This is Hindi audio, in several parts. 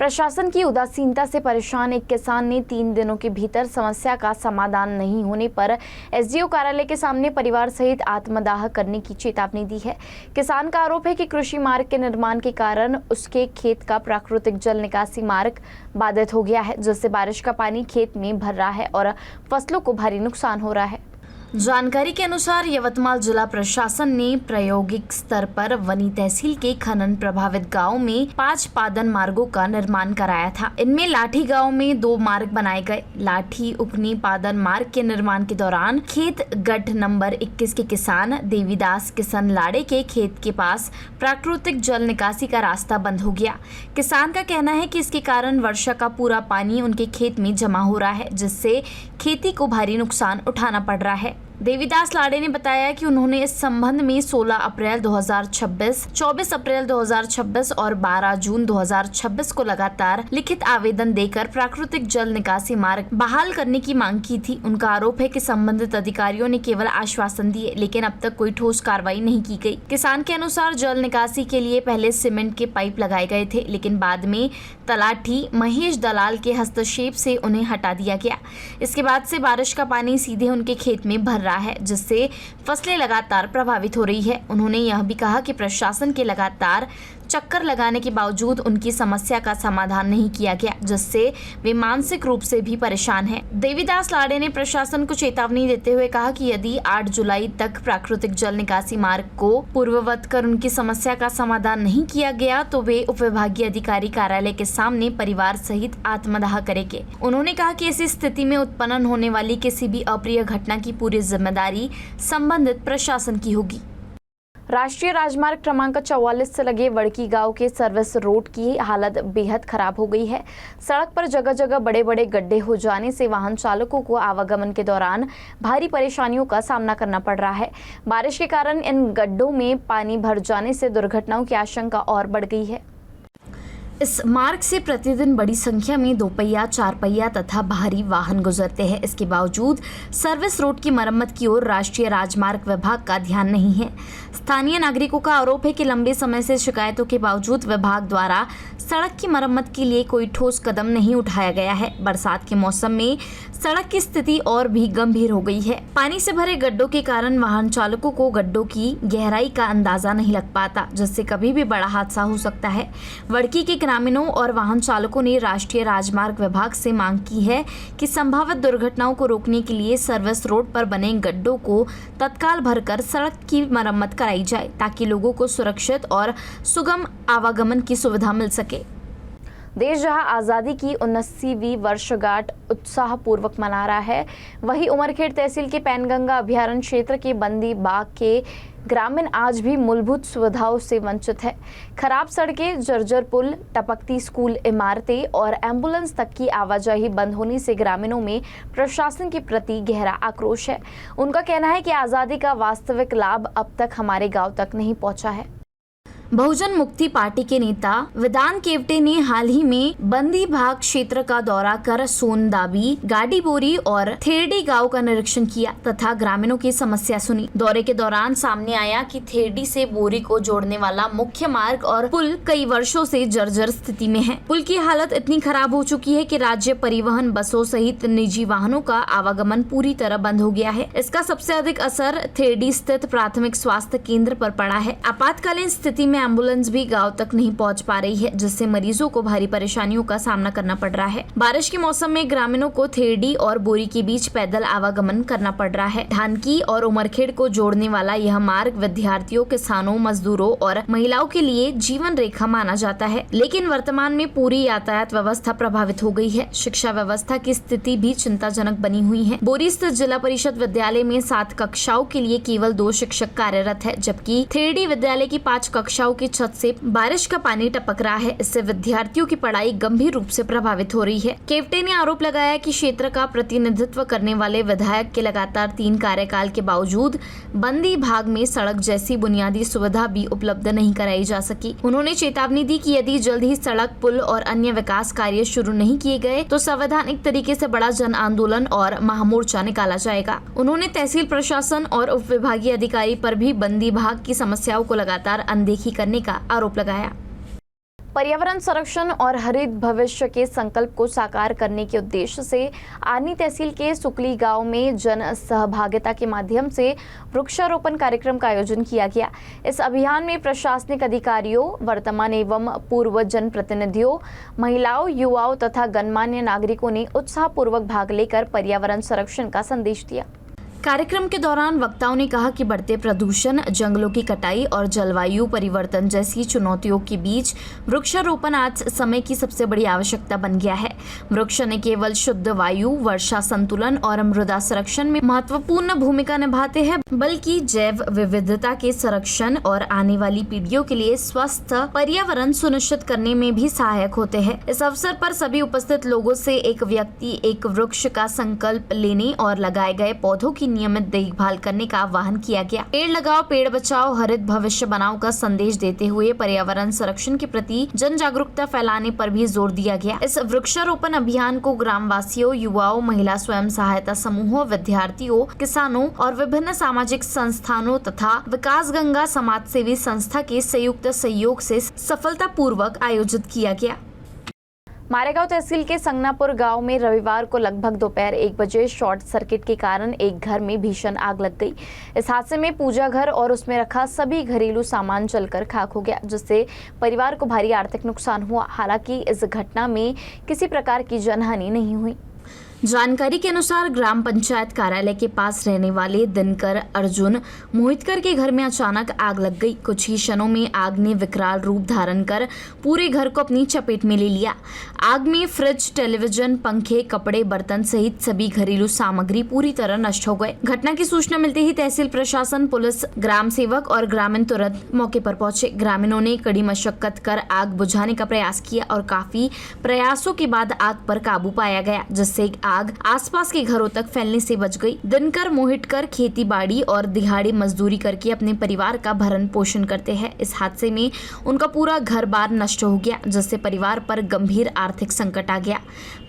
प्रशासन की उदासीनता से परेशान एक किसान ने 3 दिनों के भीतर समस्या का समाधान नहीं होने पर एसडीओ कार्यालय के सामने परिवार सहित आत्मदाह करने की चेतावनी दी है। किसान का आरोप है कि कृषि मार्ग के निर्माण के कारण उसके खेत का प्राकृतिक जल निकासी मार्ग बाधित हो गया है, जिससे बारिश का पानी खेत में भर रहा है और फसलों को भारी नुकसान हो रहा है। जानकारी के अनुसार यवतमाल जिला प्रशासन ने प्रायोगिक स्तर पर वनी तहसील के खनन प्रभावित गांव में 5 पादन मार्गों का निर्माण कराया था। इनमें लाठी गांव में 2 मार्ग बनाए गए। लाठी उपनी पादन मार्ग के निर्माण के दौरान खेत गठ नंबर 21 के किसान देवीदास किशन लाड़े के खेत के पास प्राकृतिक जल निकासी का रास्ता बंद हो गया। किसान का कहना है कि इसके कारण वर्षा का पूरा पानी उनके खेत में जमा हो रहा है, जिससे खेती को भारी नुकसान उठाना पड़ रहा है। देवीदास लाड़े ने बताया कि उन्होंने इस संबंध में 16 अप्रैल 2026, 24 अप्रैल 2026 और 12 जून 2026 को लगातार लिखित आवेदन देकर प्राकृतिक जल निकासी मार्ग बहाल करने की मांग की थी। उनका आरोप है कि संबंधित अधिकारियों ने केवल आश्वासन दिए, लेकिन अब तक कोई ठोस कार्रवाई नहीं की गई। किसान के अनुसार जल निकासी के लिए पहले सीमेंट के पाइप लगाए गए थे, लेकिन बाद में तलाठी महेश दलाल के हस्तक्षेप से उन्हें हटा दिया गया। इसके बाद से बारिश का पानी सीधे उनके खेत में भर रहा है, जिससे फसलें लगातार प्रभावित हो रही है। उन्होंने यह भी कहा कि प्रशासन के लगातार चक्कर लगाने के बावजूद उनकी समस्या का समाधान नहीं किया गया, जिससे वे मानसिक रूप से भी परेशान हैं। देवीदास लाड़े ने प्रशासन को चेतावनी देते हुए कहा कि यदि 8 जुलाई तक प्राकृतिक जल निकासी मार्ग को पूर्ववत कर उनकी समस्या का समाधान नहीं किया गया तो वे उपविभागीय अधिकारी कार्यालय के सामने परिवार सहित आत्मदाह करेंगे। उन्होंने कहा कि ऐसी स्थिति में उत्पन्न होने वाली किसी भी अप्रिय घटना की पूरी जिम्मेदारी संबंधित प्रशासन की होगी। राष्ट्रीय राजमार्ग क्रमांक 44 से लगे वड़की गांव के सर्विस रोड की हालत बेहद खराब हो गई है। सड़क पर जगह जगह बड़े बड़े गड्ढे हो जाने से वाहन चालकों को आवागमन के दौरान भारी परेशानियों का सामना करना पड़ रहा है। बारिश के कारण इन गड्ढों में पानी भर जाने से दुर्घटनाओं की आशंका और बढ़ गई है। इस मार्ग से प्रतिदिन बड़ी संख्या में 2 पहिया, 4 पहिया तथा भारी वाहन गुजरते हैं। इसके बावजूद सर्विस रोड की मरम्मत की ओर राष्ट्रीय राजमार्ग विभाग का ध्यान नहीं है। स्थानीय नागरिकों का आरोप है कि लंबे समय से शिकायतों के बावजूद विभाग द्वारा सड़क की मरम्मत के लिए कोई ठोस कदम नहीं उठाया गया है। बरसात के मौसम में सड़क की स्थिति और भी गंभीर हो गई है। पानी से भरे गड्ढों के कारण वाहन चालकों को गड्ढों की गहराई का अंदाजा नहीं लग पाता, जिससे कभी भी बड़ा हादसा हो सकता है। वड़की के ग्रामीणों और वाहन चालकों ने राष्ट्रीय राजमार्ग विभाग से मांग की है कि संभावित दुर्घटनाओं को रोकने के लिए सर्विस रोड पर बने गड्ढों को तत्काल भरकर सड़क की मरम्मत कराई जाए, ताकि लोगों को सुरक्षित और सुगम आवागमन की सुविधा मिल सके। देश जहां आज़ादी की 79वीं वर्षगांठ उत्साहपूर्वक मना रहा है, वहीं उमरखेड़ तहसील के पैनगंगा अभयारण्य क्षेत्र के बंदी बाग के ग्रामीण आज भी मूलभूत सुविधाओं से वंचित है। खराब सड़कें, जर्जर पुल, टपकती स्कूल इमारतें और एम्बुलेंस तक की आवाजाही बंद होने से ग्रामीणों में प्रशासन के प्रति गहरा आक्रोश है। उनका कहना है कि आज़ादी का वास्तविक लाभ अब तक हमारे गांव तक नहीं पहुंचा है। बहुजन मुक्ति पार्टी के नेता विधान केवटे ने हाल ही में बंदी भाग क्षेत्र का दौरा कर सोनदाबी, गाड़ी बोरी और थेरडी गांव का निरीक्षण किया तथा ग्रामीणों की समस्या सुनी। दौरे के दौरान सामने आया कि थेरडी से बोरी को जोड़ने वाला मुख्य मार्ग और पुल कई वर्षों से जर्जर स्थिति में है। पुल की हालत इतनी खराब हो चुकी है कि राज्य परिवहन बसों सहित निजी वाहनों का आवागमन पूरी तरह बंद हो गया है। इसका सबसे अधिक असर थेरडी स्थित प्राथमिक स्वास्थ्य केंद्र पर पड़ा है। आपातकालीन स्थिति में एम्बुलेंस भी गांव तक नहीं पहुंच पा रही है, जिससे मरीजों को भारी परेशानियों का सामना करना पड़ रहा है। बारिश के मौसम में ग्रामीणों को थेरडी और बोरी के बीच पैदल आवागमन करना पड़ रहा है। ढानकी और उमरखेड़ को जोड़ने वाला यह मार्ग विद्यार्थियों, किसानों, मजदूरों और महिलाओं के लिए जीवन रेखा माना जाता है, लेकिन वर्तमान में पूरी यातायात व्यवस्था प्रभावित हो गई है। शिक्षा व्यवस्था की स्थिति भी चिंताजनक बनी हुई है। बोरी स्थित जिला परिषद विद्यालय में 7 कक्षाओं के लिए केवल 2 शिक्षक कार्यरत है, जबकि थेरडी विद्यालय की 5 कक्षाओं की छत से बारिश का पानी टपक रहा है। इससे विद्यार्थियों की पढ़ाई गंभीर रूप से प्रभावित हो रही है। केवटे ने आरोप लगाया कि क्षेत्र का प्रतिनिधित्व करने वाले विधायक के लगातार 3 कार्यकाल के बावजूद बंदी भाग में सड़क जैसी बुनियादी सुविधा भी उपलब्ध नहीं कराई जा सकी। उन्होंने चेतावनी दी कि यदि जल्द ही सड़क, पुल और अन्य विकास कार्य शुरू नहीं किए गए तो संवैधानिक तरीके से बड़ा जन आंदोलन और महामोर्चा निकाला जाएगा। उन्होंने तहसील प्रशासन और उप विभागीय अधिकारी पर भी बंदी भाग की समस्याओं को लगातार अनदेखी करने का आरोप लगाया। पर्यावरण संरक्षण और हरित भविष्य के संकल्प को साकार करने के उद्देश्य से आनी तहसील के सुकली गांव में जन सहभागिता के माध्यम से वृक्षारोपण कार्यक्रम का आयोजन किया गया। इस अभियान में प्रशासनिक अधिकारियों, वर्तमान एवं पूर्व जनप्रतिनिधियों, महिलाओं, युवाओं तथा गणमान्य नागरिकों ने उत्साहपूर्वक भाग लेकर पर्यावरण संरक्षण का संदेश दिया। कार्यक्रम के दौरान वक्ताओं ने कहा कि बढ़ते प्रदूषण, जंगलों की कटाई और जलवायु परिवर्तन जैसी चुनौतियों के बीच वृक्षारोपण आज समय की सबसे बड़ी आवश्यकता बन गया है। वृक्ष न केवल शुद्ध वायु, वर्षा संतुलन और मृदा संरक्षण में महत्वपूर्ण भूमिका निभाते हैं, बल्कि जैव विविधता के संरक्षण और आने वाली पीढ़ियों के लिए स्वस्थ पर्यावरण सुनिश्चित करने में भी सहायक होते हैं। इस अवसर पर सभी उपस्थित लोगों से एक व्यक्ति एक वृक्ष का संकल्प लेने और लगाए गए पौधों की नियमित देखभाल करने का आह्वान किया गया। पेड़ लगाओ, पेड़ बचाओ, हरित भविष्य बनाओ का संदेश देते हुए पर्यावरण संरक्षण के प्रति जन जागरूकता फैलाने पर भी जोर दिया गया। इस वृक्षारोपण अभियान को ग्रामवासियों, युवाओं, महिला स्वयं सहायता समूहों, विद्यार्थियों, किसानों और विभिन्न सामाजिक संस्थानों तथा विकास गंगा समाज सेवी संस्था के संयुक्त सहयोग से सफलतापूर्वक आयोजित किया गया। मारेगांव तहसील के संगनापुर गांव में रविवार को लगभग दोपहर 1 बजे शॉर्ट सर्किट के कारण एक घर में भीषण आग लग गई। इस हादसे में पूजा घर और उसमें रखा सभी घरेलू सामान जलकर खाक हो गया, जिससे परिवार को भारी आर्थिक नुकसान हुआ। हालांकि इस घटना में किसी प्रकार की जनहानि नहीं हुई। जानकारी के अनुसार ग्राम पंचायत कार्यालय के पास रहने वाले दिनकर अर्जुन मोहितकर के घर में अचानक आग लग गई। कुछ ही क्षणों में आग ने विकराल रूप धारण कर पूरे घर को अपनी चपेट में ले लिया। आग में फ्रिज, टेलीविजन, पंखे, कपड़े, बर्तन सहित सभी घरेलू सामग्री पूरी तरह नष्ट हो गए। घटना की सूचना मिलते ही तहसील प्रशासन, पुलिस, ग्राम सेवक और ग्रामीण तुरंत मौके पर पहुंचे। ग्रामीणों ने कड़ी मशक्कत कर आग बुझाने का प्रयास किया और काफी प्रयासों के बाद आग पर काबू पाया गया, जिससे आग आसपास के घरों तक फैलने से बच गई। दिनकर मोहितकर खेती बाड़ी और दिहाड़ी मजदूरी करके अपने परिवार का भरण पोषण करते हैं। इस हादसे में उनका पूरा घर बार नष्ट हो गया, जिससे परिवार पर गंभीर आर्थिक संकट आ गया।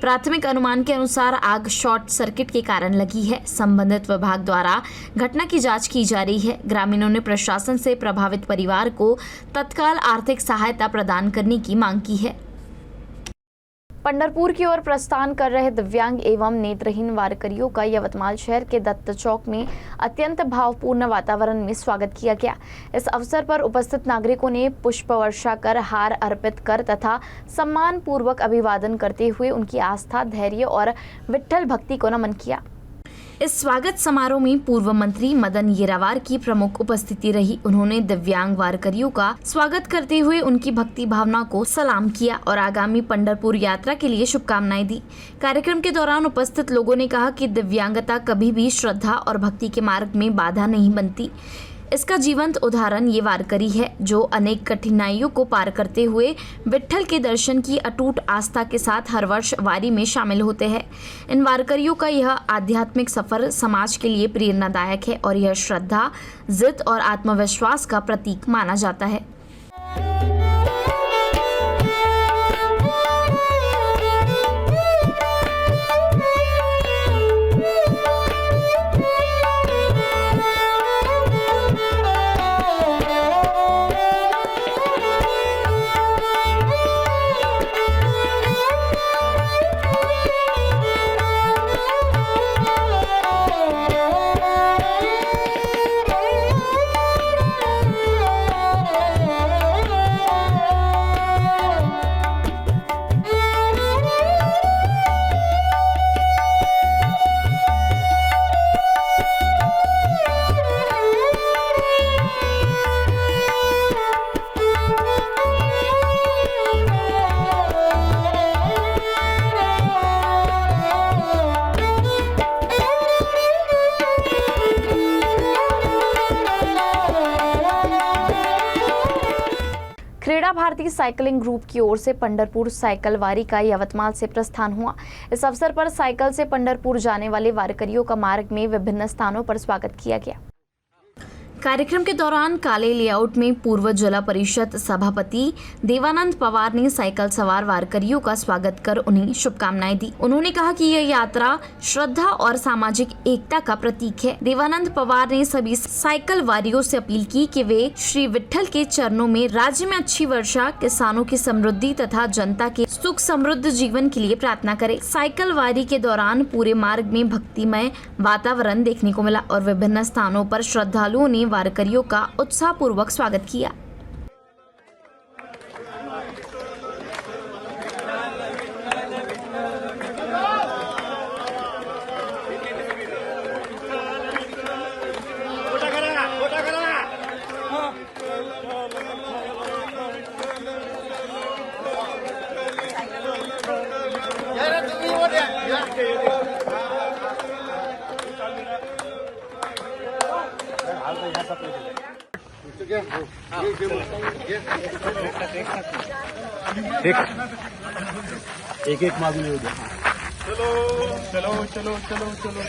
प्राथमिक अनुमान के अनुसार आग शॉर्ट सर्किट के कारण लगी है। संबंधित विभाग द्वारा घटना की जांच की जा रही है। ग्रामीणों ने प्रशासन से प्रभावित परिवार को तत्काल आर्थिक सहायता प्रदान करने की मांग की है। पंढरपुर की ओर प्रस्थान कर रहे दिव्यांग एवं नेत्रहीन वारकरियों का यवतमाल शहर के दत्त चौक में अत्यंत भावपूर्ण वातावरण में स्वागत किया गया। इस अवसर पर उपस्थित नागरिकों ने पुष्प वर्षा कर, हार अर्पित कर तथा सम्मान पूर्वक अभिवादन करते हुए उनकी आस्था, धैर्य और विट्ठल भक्ति को नमन किया। इस स्वागत समारोह में पूर्व मंत्री मदन येरावार की प्रमुख उपस्थिति रही। उन्होंने दिव्यांग वारकरियों का स्वागत करते हुए उनकी भक्ति भावना को सलाम किया और आगामी पंढरपुर यात्रा के लिए शुभकामनाएं दी। कार्यक्रम के दौरान उपस्थित लोगों ने कहा कि दिव्यांगता कभी भी श्रद्धा और भक्ति के मार्ग में बाधा नहीं बनती। इसका जीवंत उदाहरण ये वारकरी है, जो अनेक कठिनाइयों को पार करते हुए विट्ठल के दर्शन की अटूट आस्था के साथ हर वर्ष वारी में शामिल होते हैं। इन वारकरियों का यह आध्यात्मिक सफर समाज के लिए प्रेरणादायक है और यह श्रद्धा, जिद और आत्मविश्वास का प्रतीक माना जाता है। क्रीड़ा भारती साइकिलिंग ग्रुप की ओर से पंढरपुर साइकिल वारी का यवतमाल से प्रस्थान हुआ। इस अवसर पर साइकिल से पंढरपुर जाने वाले वारकरियों का मार्ग में विभिन्न स्थानों पर स्वागत किया गया। कार्यक्रम के दौरान काले लेआउट में पूर्व जिला परिषद सभापति देवानंद पवार ने साइकिल सवार वारकरियों का स्वागत कर उन्हें शुभकामनाएं दी। उन्होंने कहा कि यह यात्रा श्रद्धा और सामाजिक एकता का प्रतीक है। देवानंद पवार ने सभी साइकिल वारियों से अपील की कि वे श्री विट्ठल के चरणों में राज्य में अच्छी वर्षा, किसानों की समृद्धि तथा जनता के सुख समृद्ध जीवन के लिए प्रार्थना करें। साइकिल वारी के दौरान पूरे मार्ग में भक्तिमय वातावरण देखने को मिला और विभिन्न स्थानों पर श्रद्धालुओं ने वारकरियों का उत्साहपूर्वक स्वागत किया। एक मागून येऊ द्या। चलो चलो चलो चलो चलो।